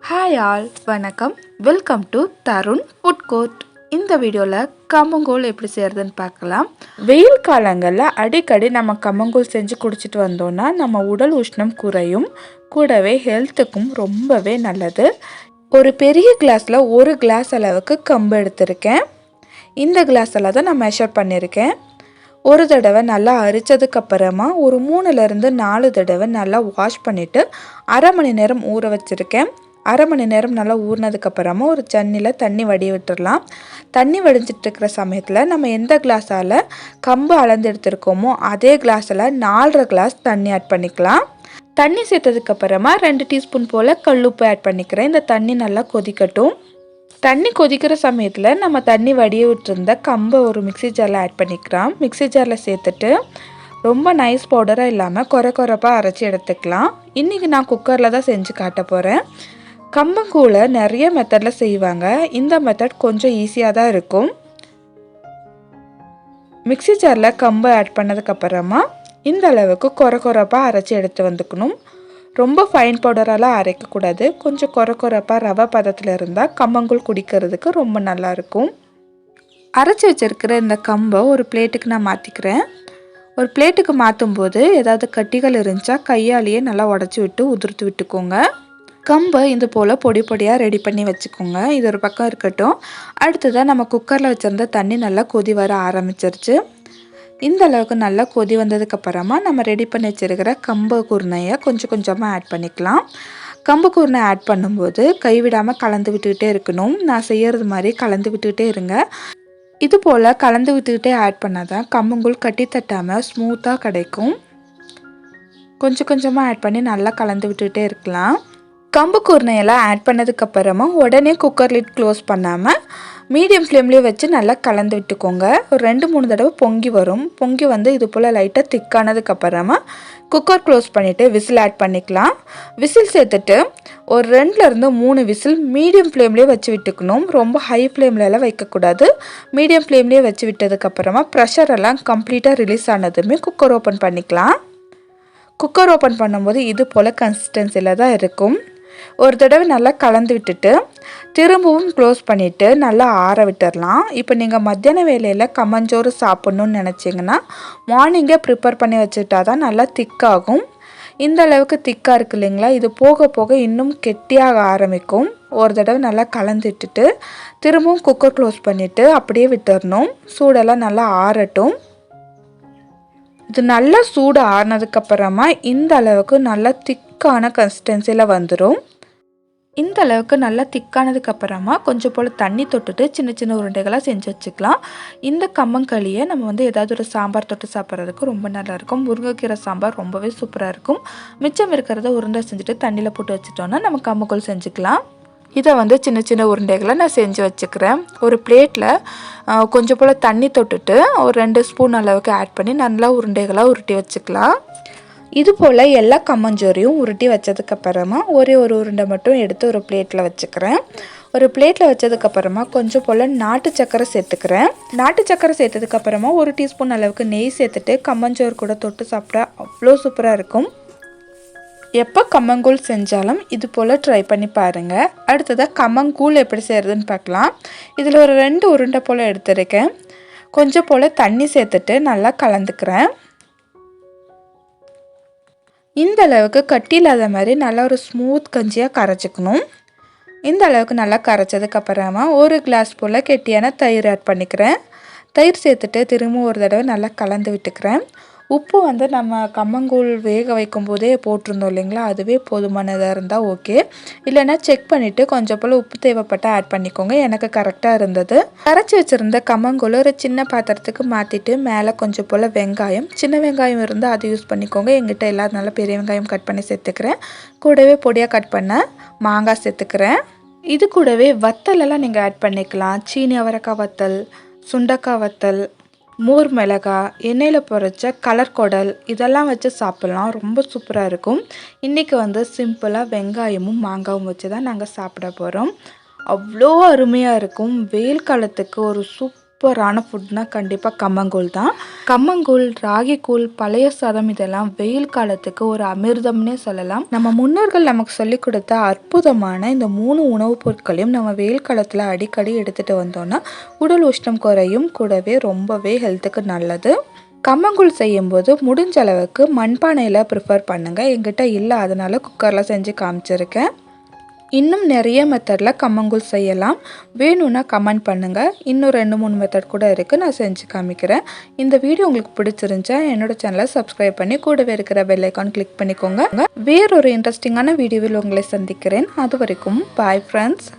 Hi all, வணக்கம். Welcome to Tarun food court. இந்த வீடியோவில் கம்மங்கூழ் எப்படி செய்கிறதுன்னு பார்க்கலாம். வெயில் காலங்களில் அடிக்கடி நம்ம கம்மங்கூழ் செஞ்சு குடிச்சிட்டு வந்தோம்னா நம்ம உடல் உஷ்ணம் குறையும், கூடவே ஹெல்த்துக்கும் ரொம்பவே நல்லது. ஒரு பெரிய கிளாஸில் ஒரு கிளாஸ் அளவுக்கு கம்பு எடுத்திருக்கேன். இந்த கிளாஸில் தான் நான் மெஷர் பண்ணியிருக்கேன். ஒரு தடவை நல்லா அரித்ததுக்கப்புறமா ஒரு 3-4 தடவை நல்லா வாஷ் பண்ணிவிட்டு அரை மணி நேரம் ஊற வச்சுருக்கேன். அரை மணி நேரம் நல்லா ஊறினதுக்கப்புறமா ஒரு சன்னியில் தண்ணி வடிய விட்டுடலாம். தண்ணி வடிஞ்சிட்டு இருக்கிற சமயத்தில் நம்ம எந்த கிளாஸால் கம்பு அளந்து எடுத்துருக்கோமோ அதே கிளாஸில் 4.5 கிளாஸ் தண்ணி ஆட் பண்ணிக்கலாம். தண்ணி சேர்த்ததுக்கப்புறமா 2 டீஸ்பூன் போல் கல்லுப்பு ஆட் பண்ணிக்கிறேன். இந்த தண்ணி நல்லா கொதிக்கட்டும். தண்ணி கொதிக்கிற சமயத்தில் நம்ம தண்ணி வடிய விட்டுருந்த கம்பை ஒரு மிக்ஸி ஜாரில் ஆட் பண்ணிக்கலாம். மிக்ஸி ஜாரில் சேர்த்துட்டு ரொம்ப நைஸ் பவுடராக இல்லாமல் குறைப்பாக அரைச்சி எடுத்துக்கலாம். இன்றைக்கி நான் குக்கரில் தான் செஞ்சு காட்ட போகிறேன். கம்பங்கூழை நிறைய மெத்தடில் செய்வாங்க. இந்த மெத்தட் கொஞ்சம் ஈஸியாக தான் இருக்கும். மிக்ஸி ஜாரில் கம்பை ஆட் பண்ணதுக்கப்புறமா இந்த அளவுக்கு குறைப்பாக அரைச்சி எடுத்து வந்துக்கணும். ரொம்ப ஃபைன் பவுடரெல்லாம் அரைக்கக்கூடாது. கொஞ்சம் குறைப்பாக ரவை பதத்தில் இருந்தால் கம்மங்கூழ் குடிக்கிறதுக்கு ரொம்ப நல்லாயிருக்கும். அரைச்சி வச்சுருக்கிற இந்த கம்பை ஒரு பிளேட்டுக்கு நான் மாற்றிக்கிறேன். ஒரு பிளேட்டுக்கு மாற்றும் போது ஏதாவது கட்டிகள் இருந்துச்சா கையாலேயே நல்லா உடச்சி விட்டு உதிர்த்து விட்டுக்கோங்க. கம்பை இது போல் பொடியாக ரெடி பண்ணி வச்சுக்கோங்க. இது ஒரு பக்கம் இருக்கட்டும். அடுத்ததாக நம்ம குக்கரில் வச்சுருந்த தண்ணி நல்லா கொதி வர ஆரம்பிச்சிருச்சு. இந்த அளவுக்கு நல்லா கொதி வந்ததுக்கப்புறமா நம்ம ரெடி பண்ணி வச்சுருக்கிற கம்பு குருணையை கொஞ்சமாக ஆட் பண்ணிக்கலாம். கம்பு குருணை ஆட் பண்ணும்போது கைவிடாமல் கலந்து விட்டுக்கிட்டே இருக்கணும். நான் செய்கிறது மாதிரி கலந்து விட்டுக்கிட்டே இருங்க. இது போல் கலந்து விட்டுக்கிட்டே ஆட் பண்ணால் தான் கம்பங்கூழ் கட்டி தட்டாமல் ஸ்மூத்தாக கிடைக்கும். கொஞ்சமாக ஆட் பண்ணி நல்லா கலந்து விட்டுக்கிட்டே இருக்கலாம். கம்பு குருணையெல்லாம் ஆட் பண்ணதுக்கப்புறமா உடனே குக்கர் லிட் க்ளோஸ் பண்ணாமல் மீடியம் ஃப்ளேம்லேயே வச்சு நல்லா கலந்து விட்டுக்கோங்க. ஒரு 2-3 தடவை பொங்கி வரும். பொங்கி வந்து இது போல் லைட்டாக திக்கானதுக்கப்புறமா குக்கர் க்ளோஸ் பண்ணிவிட்டு விசில் ஆட் பண்ணிக்கலாம். விசில் சேர்த்துட்டு ஒரு 2-3 விசில் மீடியம் ஃப்ளேம்லேயே வச்சு விட்டுக்கணும். ரொம்ப ஹை ஃப்ளேம்லலாம் வைக்கக்கூடாது. மீடியம் ஃப்ளேம்லேயே வச்சு விட்டதுக்கப்புறமா ப்ரெஷரெல்லாம் கம்ப்ளீட்டாக ரிலீஸ் ஆனதுமே குக்கர் ஓப்பன் பண்ணிக்கலாம். குக்கர் ஓப்பன் பண்ணும்போது இது போல் கன்சிஸ்டன்சியில் தான் இருக்கும். ஒரு தடவை நல்லா கலந்து விட்டுட்டு திரும்பவும் க்ளோஸ் பண்ணிவிட்டு நல்லா ஆற விட்டுடலாம். இப்போ நீங்கள் மத்தியான வேலையில் கம்மஞ்சோறு சாப்பிட்ணுன்னு நினச்சிங்கன்னா மார்னிங்கே ப்ரிப்பேர் பண்ணி வச்சுட்டா தான் நல்லா திக்காகும். இந்த அளவுக்கு திக்காக இருக்குது இல்லைங்களா, இது போக இன்னும் கெட்டியாக ஆரம்பிக்கும். ஒரு தடவை நல்லா கலந்து விட்டுட்டு திரும்பவும் குக்கர் க்ளோஸ் பண்ணிவிட்டு அப்படியே விட்டுடணும். சூடெல்லாம் நல்லா ஆறட்டும். இது நல்லா சூடு ஆறினதுக்கப்புறமா இந்த அளவுக்கு நல்லா திக்கான கன்சிஸ்டன்சியில் வந்துடும். இந்த அளவுக்கு நல்லா திக்கானதுக்கப்புறமா கொஞ்சம் போல் தண்ணி தொட்டுட்டு சின்ன உருண்டைகளாக செஞ்சு வச்சுக்கலாம். இந்த கம்மங்களியை நம்ம ஏதாவது ஒரு சாம்பார் தொட்டு சாப்பிட்றதுக்கு ரொம்ப நல்லாயிருக்கும். முருங்கைக்கீரை சாம்பார் ரொம்பவே சூப்பராக இருக்கும். மிச்சம் இருக்கிறத உருண்டை செஞ்சுட்டு தண்ணியில் போட்டு வச்சுட்டோன்னா நம்ம கம்மங்கூழ் செஞ்சுக்கலாம். இதை சின்ன உருண்டைகளை நான் செஞ்சு வச்சுக்கிறேன். ஒரு பிளேட்டில் கொஞ்சம் போல் தண்ணி தொட்டுட்டு ஒரு 2 ஸ்பூன் அளவுக்கு ஆட் பண்ணி நல்லா உருண்டைகளாக உருட்டி வச்சுக்கலாம். இது போல் எல்லா கம்மஞ்சோரையும் உருட்டி வச்சதுக்கப்புறமா ஒரே ஒரு உருண்டை மட்டும் எடுத்து ஒரு பிளேட்டில் வச்சுக்கிறேன். ஒரு பிளேட்டில் வச்சதுக்கப்புறமா கொஞ்சம் போல் நாட்டு சக்கரை சேர்த்துக்கிறேன். நாட்டு சக்கரை சேர்த்ததுக்கப்புறமா 1 டீஸ்பூன் அளவுக்கு நெய் சேர்த்துட்டு கம்மஞ்சோறு கூட தொட்டு சாப்பிட அவ்வளோ சூப்பராக இருக்கும். எப்போ கம்மங்கூழ் செஞ்சாலும் இது போல் ட்ரை பண்ணி பாருங்கள். அடுத்ததாக கம்மங்கூழ் எப்படி செய்கிறதுன்னு பார்க்கலாம். இதில் ஒரு 2 உருண்டை போல் எடுத்துருக்கேன். கொஞ்சம் போல் தண்ணி சேர்த்துட்டு நல்லா கலந்துக்கிறேன். இந்த அளவுக்கு கட்டி இல்லாத மாதிரி நல்லா ஒரு ஸ்மூத் கஞ்சியாக கரைச்சிக்கணும். இந்த அளவுக்கு நல்லா கரைச்சதுக்கப்புறமா 1 கிளாஸ் போல் கெட்டியான தயிர் ஆட் பண்ணிக்கிறேன். தயிர் சேர்த்துட்டு திரும்ப ஒரு தடவை நல்லா கலந்து விட்டுக்கிறேன். உப்பு நம்ம கம்மங்கூழ் வேக வைக்கும் போதே போட்டிருந்தோம் இல்லைங்களா, அதுவே போதுமானதாக இருந்தால் ஓகே. இல்லைன்னா செக் பண்ணிவிட்டு கொஞ்சம் போல் உப்பு தேவைப்பட்டால் ஆட் பண்ணிக்கோங்க. எனக்கு கரெக்டாக இருந்தது. கரைச்சி வச்சுருந்த கம்மங்கூழ் ஒரு சின்ன பாத்திரத்துக்கு மாற்றிட்டு மேலே கொஞ்சம் போல் வெங்காயம், சின்ன வெங்காயம் இருந்தால் அது யூஸ் பண்ணிக்கோங்க. எங்கிட்ட இல்லாதனால பெரிய வெங்காயம் கட் பண்ணி சேர்த்துக்கிறேன். கூடவே பொடியாக கட் பண்ண மாங்காய் சேர்த்துக்கிறேன். இது கூடவே வத்தலெல்லாம் நீங்கள் ஆட் பண்ணிக்கலாம். சீனி அவரைக்காய் வத்தல், சுண்டக்காய் வத்தல், மோர் மிளகாய், எண்ணெயில் பொரிச்ச கலர் குடல் இதெல்லாம் வச்சு சாப்பிட்லாம். ரொம்ப சூப்பராக இருக்கும். இன்றைக்கி சிம்பிளாக வெங்காயமும் மாங்காயும் வச்சு தான் நாங்கள் சாப்பிட போகிறோம். அவ்வளோ அருமையாக இருக்கும். வெயில் காலத்துக்கு ஒரு சூப்பரான ஃபுட்னா கண்டிப்பாக கம்மங்கூழ் தான். கம்மங்கூழ், ராகி கூழ், பழைய சாதம் இதெல்லாம் வெயில் காலத்துக்கு ஒரு அமிர்தம்னே சொல்லலாம். நம்ம முன்னோர்கள் நமக்கு சொல்லிக் கொடுத்த அற்புதமான இந்த 3 உணவுப் பொருட்களையும் நம்ம வெயில் காலத்தில் அடிக்கடி எடுத்துகிட்டு வந்தோம்னா உடல் உஷ்ணம் குறையும், கூடவே ரொம்பவே ஹெல்த்துக்கு நல்லது. கம்மங்கூழ் செய்யும்போது முடிஞ்ச அளவுக்கு மண்பானையில் ப்ரிஃபர் பண்ணுங்கள். எங்கிட்ட இல்லை, அதனால் குக்கரில் செஞ்சு காமிச்சிருக்கேன். இன்னும் நிறைய மெத்தடில் கம்மங்கூழ் செய்யலாம். வேணும்னா கமெண்ட் பண்ணுங்கள். இன்னும் 2-3 மெத்தட் கூட இருக்குது, நான் செஞ்சு காமிக்கிறேன். இந்த வீடியோ உங்களுக்கு பிடிச்சிருந்துச்சா என்னோட சேனலை சப்ஸ்கிரைப் பண்ணி கூடவே இருக்கிற பெல் ஐக்கான் கிளிக் பண்ணிக்கோங்க. வேறொரு இன்ட்ரெஸ்டிங்கான வீடியோவில் உங்களை சந்திக்கிறேன். அது வரைக்கும் பாய் ஃப்ரெண்ட்ஸ்.